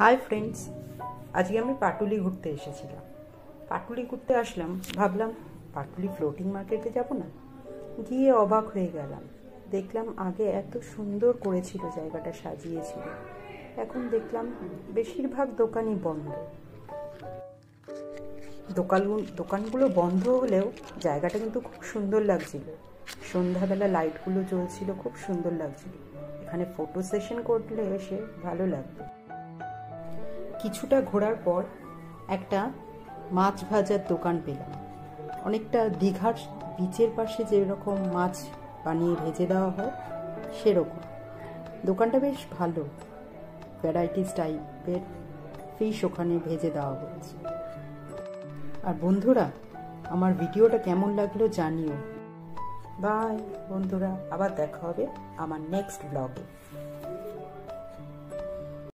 Hi friends, আজকে আমি পাটুলি ঘুরতে এসেছিলাম। পাটুলি ঘুরতে আসলাম, ভাবলাম পাটুলি ফ্লোটিং মার্কেটে যাব না। গিয়ে অবাক হয়ে গেলাম, দেখলাম আগে এত সুন্দর করেছিল, জায়গাটা সাজিয়েছিল। এখন দেখলাম বেশিরভাগ দোকানই বন্ধ। দোকানগুলো বন্ধ হলেও জায়গাটা কিন্তু খুব সুন্দর লাগছিল। সন্ধ্যাবেলা লাইটগুলো জ্বলছিল, খুব সুন্দর লাগছিল। এখানে ফটো সেশন করলে এসে ভালো লাগবে। কিছুটা ঘোরার পর একটা মাছ ভাজার দোকান পেলাম। অনেকটা দীঘার বিচের পাশে যেরকম মাছ বানিয়ে ভেজে দেওয়া হয় সেরকম। দোকানটা বেশ ভালো, ভ্যারাইটিস টাইপের ফিশ ওখানে ভেজে দেওয়া হয়েছে। আর বন্ধুরা, আমার ভিডিওটা কেমন লাগলো জানিও। বাই বন্ধুরা, আবার দেখা হবে আমার নেক্সট ব্লগে।